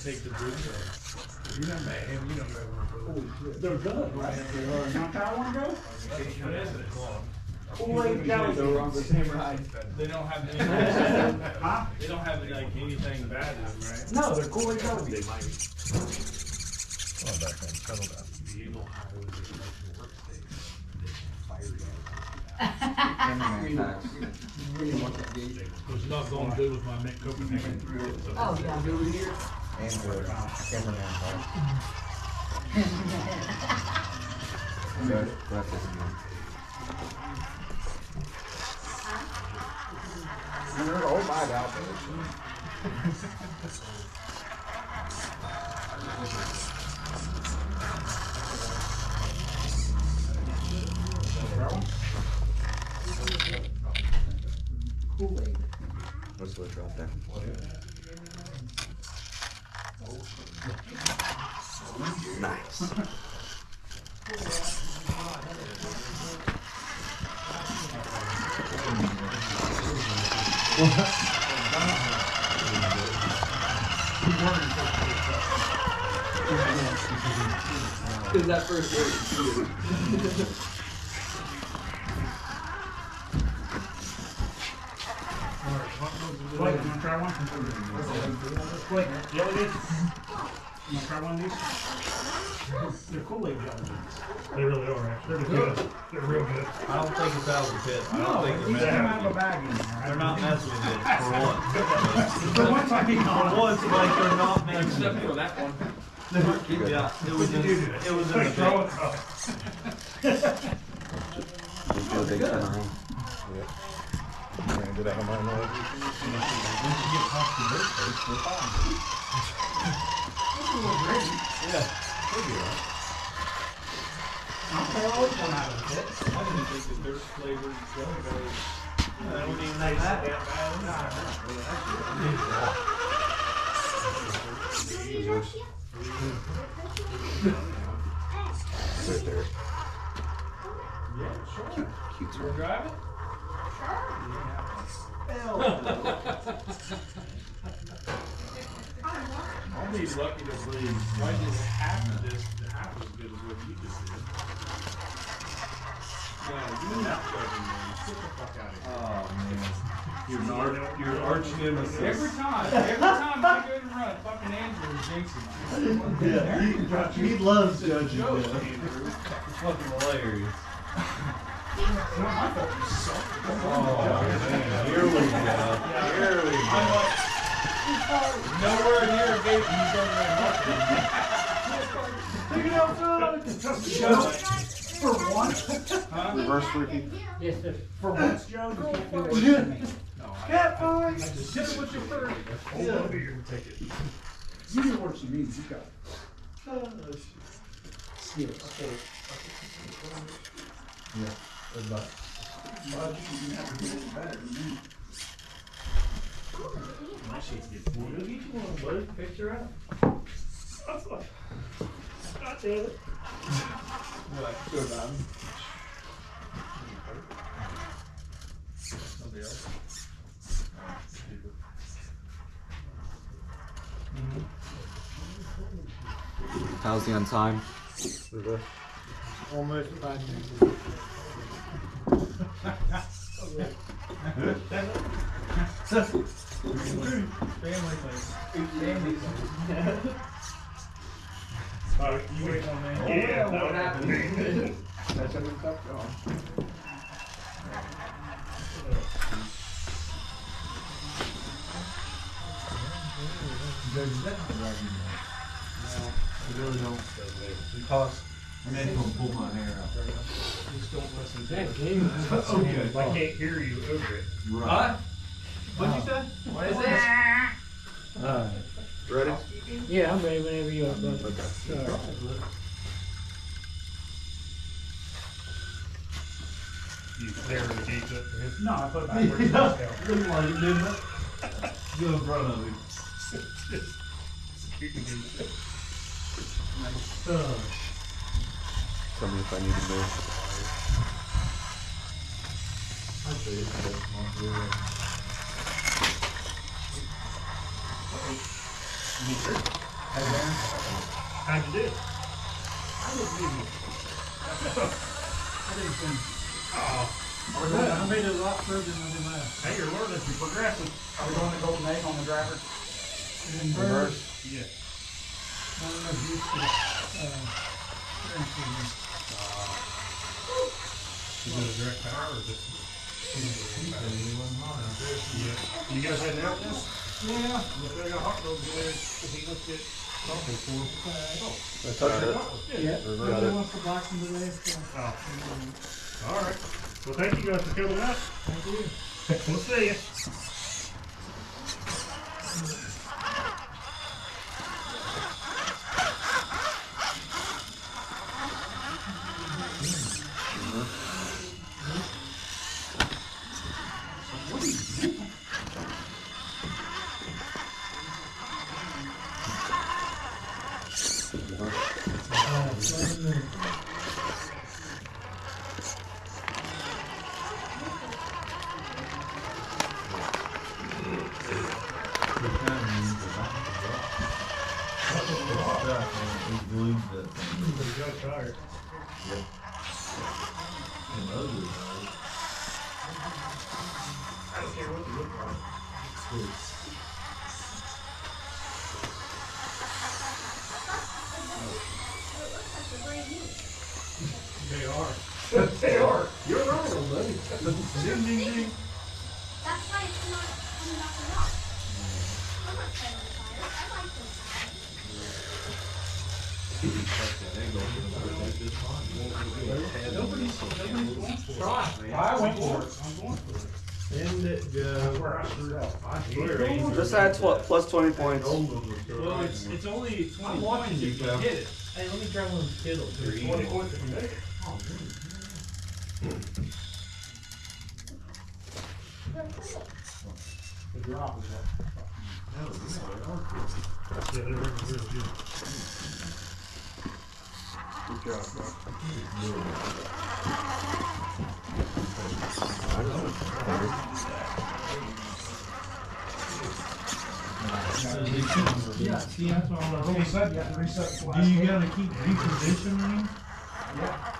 Take the boot. You don't man, you don't go. They're good, right? Now, I want to go? What is it? Kool-Aid jelly. We're on the same ride. They don't have any, Huh? they don't have like anything bad in them, right? No, they're Kool-Aid jelly. Come on back then, settle down. It's not going good with my Mick Copenhagen. Oh, yeah. Over here. And the cameraman part. Good. Left this one. You're an old bag out there. Kool-Aid. Let's switch right there. Nice. Is that first word? Wait, you want to try one? Wait, jelly beans? You want to try one of these? They're Kool-Aid jelly beans. They really are, actually. They're good. They're real good. I don't think it's out of the pit. I No, don't think these they're come messing out of a with bag in you. there. They're not messing with you, for one. For once, I mean, For once, like they're not making Except for that one. Yeah, it was in the Throw pit. it up. Just do a big turnaround. Get out of my way. Once you get past the dirt face, we're fine. Yeah, we'll be alright. I'll always one out of the pit. I didn't think the dirt flavored jelly bellies. That wouldn't even like that. Right there. Yeah, sure. Cute We're driving? I'll be lucky to believe I did half of this, half as good as what you just did. Yeah, you not judging me. Get the fuck out of here. Your arch nemesis. Every time I go to run, fucking Andrew is jinxing me. Yeah, he loves judging Joke, you. Andrew. It's fucking hilarious. It's not my fault, you suck. Oh, man. Here we go. Here we I'm go. like, nowhere near a gate, and he's over there looking. For once, Huh? Reverse repeat. yes, for once, Joe, you can't do worse than me. No, Cat boy! just hit it with your fur. Hold over here and take it. You do worse than me, you got skills. Yeah. Good luck. My shit's getting full. Go get you one, buddy. Fix her out. God damn it. What? Good, man. Somebody else? How's he on time? Almost 5 minutes. Family thing. Family thing. You waiting on me? Yeah, what happened? That's everything tough going. I really don't. Because I may as well pull my hair out. Just don't listen to That it. game is Okay. I can't hear you over it. Huh? What'd you say? What is this? Ready? Yeah, I'm ready whenever you are, brother. Okay. You tear the gates up for him. No, I put it back where it's supposed to go. Looked like it, didn't it? Go in front of him. Keep the gates up. Tell me if I need to move. How'd you do? I didn't leave you. I didn't think. I made it a lot further than I did last. Hey, you're learning, you're progressing. Are we going to golden egg on the driver? Reverse. Yeah. I don't know if you used to, steering wheel. Is it a direct power or just? Yeah. You guys heading out now? Yeah. Look, I got hot dog there. He looked at something for him. I touched it. Yeah. Got Everybody it. wants to black them today, so. Oh. All right. Well, thank you guys for coming out. Thank you. We'll see you. You got tired. I don't care what you look like. They are. They are. You're right, old buddy. Ding, ding, ding. That's why it's not coming off the rock. I'm not trying to fire. I like this. I went for it. I'm going for it. Send it, That's go. where I screwed up. I swear. Just add plus 20 points. Well, it's only 20 points if you hit it. Hey, let me try one of the Skittles. There's 20 points if you make it. The drop is up. Yeah, they're really good. Good job, bro. Yeah, see, that's what I'm Like I said, you have to reset the Do last you one. gotta keep reconditioning? Yeah.